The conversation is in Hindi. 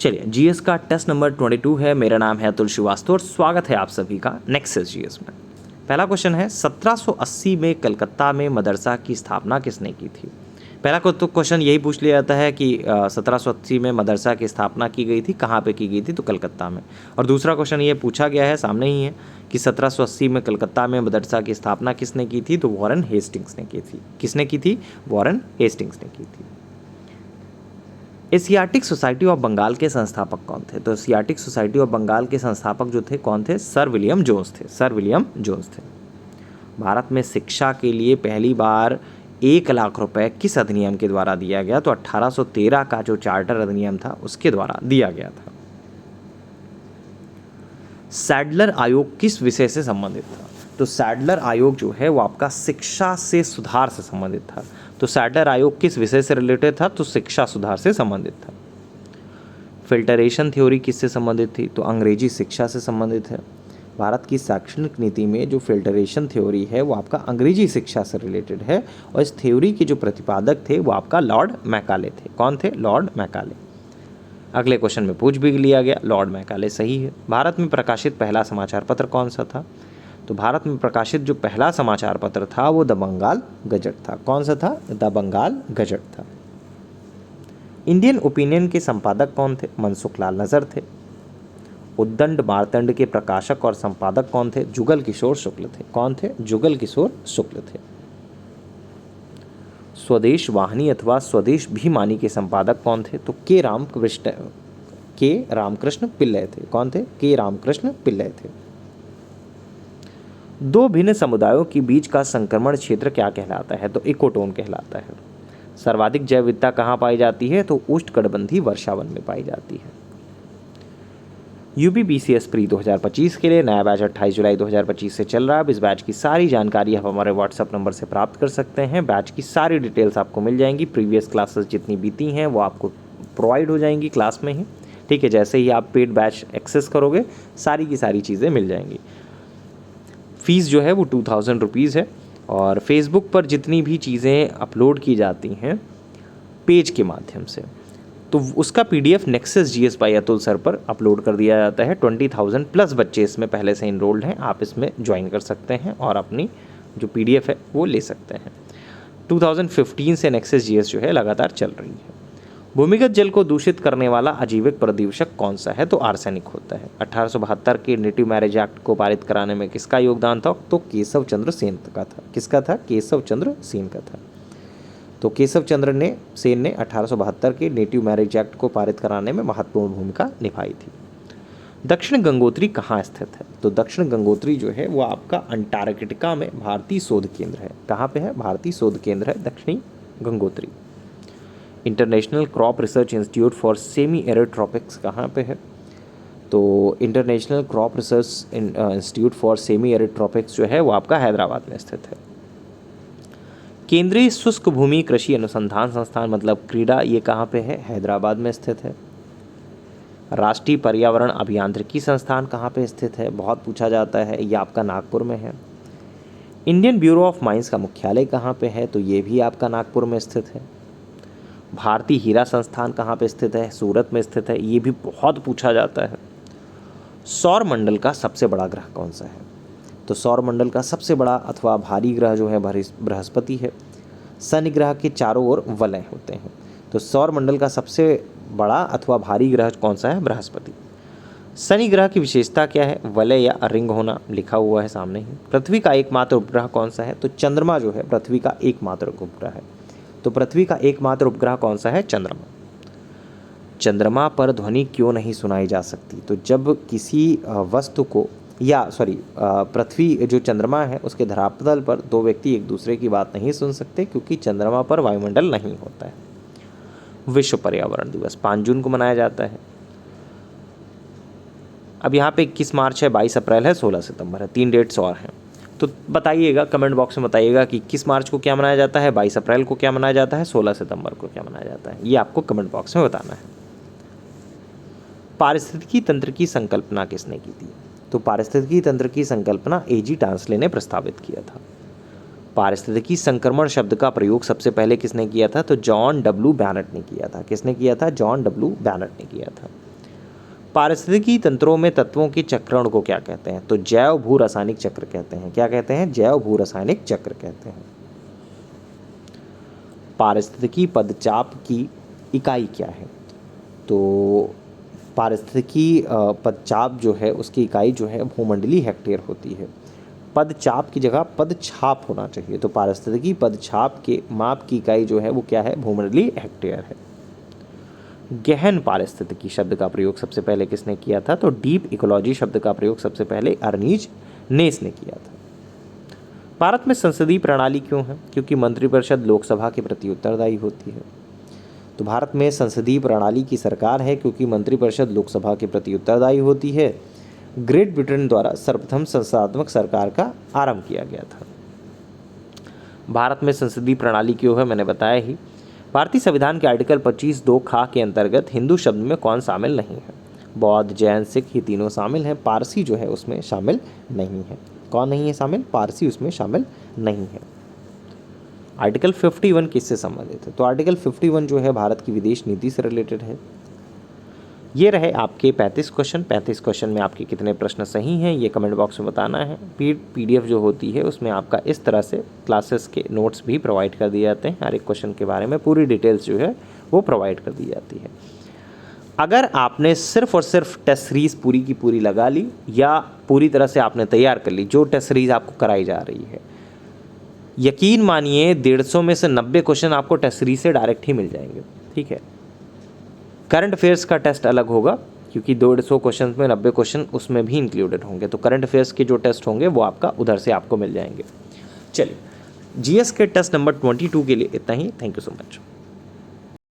चलिए, जीएस का टेस्ट नंबर 22 है। मेरा नाम है अतुल श्रीवास्तव और स्वागत है आप सभी का नेक्सस जीएस में। पहला क्वेश्चन है, 1780 में कलकत्ता में मदरसा की स्थापना किसने की थी? पहला तो क्वेश्चन यही पूछ लिया जाता है कि 1780 में मदरसा की स्थापना की गई थी, कहाँ पे की गई थी? तो कलकत्ता में। और दूसरा क्वेश्चन ये पूछा गया है, सामने ही है, कि 1780 में कलकत्ता में मदरसा की स्थापना किसने की थी? तो वॉरेन हेस्टिंग्स ने की थी। किसने की थी? वॉरेन हेस्टिंग्स ने की थी। एशियाटिक सोसाइटी ऑफ बंगाल के संस्थापक कौन थे? तो एशियाटिक सोसाइटी ऑफ बंगाल के संस्थापक जो थे कौन थे? सर विलियम जोन्स थे। सर विलियम जोन्स थे। भारत में शिक्षा के लिए पहली बार 1,00,000 रुपए किस अधिनियम के द्वारा दिया गया? तो 1813 का जो चार्टर अधिनियम था उसके द्वारा दिया गया था। सैडलर आयोग किस विषय से संबंधित था? तो सैडलर आयोग जो है वो आपका शिक्षा से सुधार से संबंधित था। तो सैडलर आयोग किस विषय से रिलेटेड था? तो शिक्षा सुधार से संबंधित था। फिल्टरेशन थ्योरी किससे संबंधित थी? तो अंग्रेजी शिक्षा से संबंधित है। भारत की शैक्षणिक नीति में जो फिल्टरेशन थ्योरी है वो आपका अंग्रेजी शिक्षा से रिलेटेड है और इस थ्योरी के जो प्रतिपादक थे वो आपका लॉर्ड मैकाले थे। कौन थे? Lord Macaulay. अगले क्वेश्चन में पूछ भी लिया गया, लॉर्ड मैकाले सही है। भारत में प्रकाशित पहला समाचार पत्र कौन सा था? तो भारत में प्रकाशित जो पहला समाचार पत्र था वो द बंगाल गजट था। कौन सा था? द बंगाल गजट था। इंडियन ओपिनियन के संपादक कौन थे? मनसुख लाल नजर थे। उद्दंड मार्तंड के प्रकाशक और संपादक कौन थे? जुगल किशोर शुक्ल थे। कौन थे? जुगल किशोर शुक्ल थे। स्वदेश वाहिनी अथवा स्वदेश भीमानी के संपादक कौन थे? तो के रामकृष्ण पिल्लय थे। कौन थे? के रामकृष्ण पिल्लय थे। दो भिन्न समुदायों के बीच का संक्रमण क्षेत्र क्या कहलाता है? तो इकोटोन कहलाता है। सर्वाधिक जैव विविधता कहाँ पाई जाती है? तो उष्णकटिबंधीय वर्षावन में पाई जाती है। यूपीपीसीएस प्री 2025 के लिए नया बैच 28 जुलाई 2025 से चल रहा है। अब इस बैच की सारी जानकारी आप हमारे व्हाट्सएप नंबर से प्राप्त कर सकते हैं। बैच की सारी डिटेल्स आपको मिल जाएंगी। प्रीवियस क्लासेस जितनी बीती हैं वो आपको प्रोवाइड हो जाएंगी क्लास में ही। ठीक है, जैसे ही आप पेड बैच एक्सेस करोगे सारी की सारी चीज़ें मिल जाएंगी। फ़ीस जो है वो 2000 रुपीज़ है और फेसबुक पर जितनी भी चीज़ें अपलोड की जाती हैं पेज के माध्यम से तो उसका PDF nexus GS bye Atul sir पर अपलोड कर दिया जाता है। 20,000 प्लस बच्चे इसमें पहले से इनरोल्ड हैं। आप इसमें ज्वाइन कर सकते हैं और अपनी जो पीडीएफ है वो ले सकते हैं। 2015 से नेक्सस जीएस जो है लगातार चल रही है। भूमिगत जल को दूषित करने वाला आजीविक प्रदूषक कौन सा है? तो आर्सेनिक होता है। 1872 के नेटिव मैरिज एक्ट को पारित कराने में किसका योगदान था? तो केशव चंद्र सेन का था। किसका था? केशव चंद्र सेन का था। तो केशव चंद्र सेन ने 1872 के नेटिव मैरिज एक्ट को पारित कराने में महत्वपूर्ण भूमिका निभाई थी। दक्षिण गंगोत्री कहाँ स्थित है? तो दक्षिण गंगोत्री जो है वो आपका अंटार्कटिका में भारतीय शोध केंद्र है। कहाँ पे है? भारतीय शोध केंद्र है दक्षिणी Gangotri. International crop research institute for semi arid tropics कहाँ पे है? तो international crop research institute for semi arid tropics जो है वो आपका हैदराबाद में स्थित है। केंद्रीय शुष्क भूमि कृषि अनुसंधान संस्थान मतलब क्रीडा ये कहाँ पे है? हैदराबाद में स्थित है। राष्ट्रीय पर्यावरण अभियांत्रिकी संस्थान कहाँ पे स्थित है? बहुत पूछा जाता है, ये आपका नागपुर में है। इंडियन ब्यूरो ऑफ माइंस का मुख्यालय कहाँ पे है? तो ये भी आपका नागपुर में स्थित है। भारतीय हीरा संस्थान कहाँ पे स्थित है? सूरत में स्थित है, ये भी बहुत पूछा जाता है। सौर मंडल का सबसे बड़ा ग्रह कौन सा है? तो सौर मंडल का सबसे बड़ा अथवा भारी ग्रह जो है बृहस्पति है। शनि ग्रह के चारों ओर वलय होते हैं। तो सौर मंडल का सबसे बड़ा अथवा भारी ग्रह कौन सा है? बृहस्पति। शनि ग्रह की विशेषता क्या है? वलय या रिंग होना, लिखा हुआ है सामने ही। पृथ्वी का एकमात्र उपग्रह कौन सा है? तो चंद्रमा जो है पृथ्वी का एकमात्र उपग्रह है। तो पृथ्वी का एकमात्र उपग्रह कौन सा है? चंद्रमा। चंद्रमा पर ध्वनि क्यों नहीं सुनाई जा सकती? तो जब किसी वस्तु को पृथ्वी जो चंद्रमा है उसके धरातल पर दो व्यक्ति एक दूसरे की बात नहीं सुन सकते क्योंकि चंद्रमा पर वायुमंडल नहीं होता है। विश्व पर्यावरण दिवस 5 जून को मनाया जाता है। अब यहाँ पे 21 मार्च है, 22 अप्रैल है, 16 सितंबर है, 3 डेट्स और हैं। तो बताइएगा, कमेंट बॉक्स में बताइएगा कि 21 मार्च को क्या मनाया जाता है, 22 अप्रैल को क्या मनाया जाता है, 16 सितंबर को क्या मनाया जाता है, ये आपको कमेंट बॉक्स में बताना है। पारिस्थितिकी तंत्र की संकल्पना किसने की थी? तो पारिस्थितिकी तंत्र की संकल्पना एजी टांसले ने प्रस्तावित किया था। पारिस्थितिकी संक्रमण शब्द का प्रयोग सबसे पहले किसने किया था? तो जॉन डब्ल्यू बैनट ने किया था। किसने किया था? जॉन डब्ल्यू बैनट ने किया था। पारिस्थितिकी तंत्रों में तत्वों के चक्रण को क्या कहते हैं? तो जैव भू रासायनिक चक्र कहते हैं। क्या कहते हैं? जैव भू रासायनिक चक्र कहते हैं। पारिस्थितिकी पदचाप की इकाई क्या है? तो पारिस्थितिकी पदचाप जो है उसकी इकाई जो है भूमंडलीय हेक्टेयर होती है। पदचाप की जगह पदछाप होना चाहिए। तो पारिस्थितिकी पदछाप के माप की इकाई जो है वो क्या है? भूमंडलीय हेक्टेयर है। गहन पारिस्थितिकी शब्द का प्रयोग सबसे पहले किसने किया था? तो डीप इकोलॉजी शब्द का प्रयोग सबसे पहले अर्नीज नेस ने किया था। भारत में संसदीय प्रणाली क्यों है? क्योंकि मंत्रिपरिषद लोकसभा के प्रति उत्तरदायी होती है। तो भारत में संसदीय प्रणाली की सरकार है क्योंकि मंत्रिपरिषद लोकसभा के प्रति उत्तरदायी होती है। ग्रेट ब्रिटेन द्वारा सर्वप्रथम संसदात्मक सरकार का आरंभ किया गया था। भारत में संसदीय प्रणाली क्यों है? मैंने बताया ही। भारतीय संविधान के आर्टिकल 25(2) खा के अंतर्गत हिंदू शब्द में कौन शामिल नहीं है? बौद्ध, जैन, सिख ये तीनों शामिल हैं। पारसी जो है उसमें शामिल नहीं है। कौन नहीं है शामिल? पारसी उसमें शामिल नहीं है। आर्टिकल 51 किससे संबंधित है? तो आर्टिकल 51 जो है भारत की विदेश नीति से रिलेटेड है। ये रहे आपके 35 क्वेश्चन। 35 क्वेश्चन में आपके कितने प्रश्न सही हैं ये कमेंट बॉक्स में बताना है। PDF जो होती है उसमें आपका इस तरह से क्लासेस के नोट्स भी प्रोवाइड कर दिए जाते हैं। हर एक क्वेश्चन के बारे में पूरी डिटेल्स जो है वो प्रोवाइड कर दी जाती है। अगर आपने सिर्फ और सिर्फ टेस्ट सीरीज़ पूरी की पूरी लगा ली या पूरी तरह से आपने तैयार कर ली जो टेस्ट सीरीज़ आपको कराई जा रही है, यकीन मानिए 150 में से 90 क्वेश्चन आपको टेस्ट सीरीज से डायरेक्ट ही मिल जाएंगे। ठीक है, करंट अफेयर्स का टेस्ट अलग होगा क्योंकि 150 क्वेश्चन में 90 क्वेश्चन उसमें भी इंक्लूडेड होंगे। तो करंट अफेयर्स के जो टेस्ट होंगे वो आपका उधर से आपको मिल जाएंगे। चलिए, GS के टेस्ट नंबर 22 के लिए इतना ही। Thank you so much.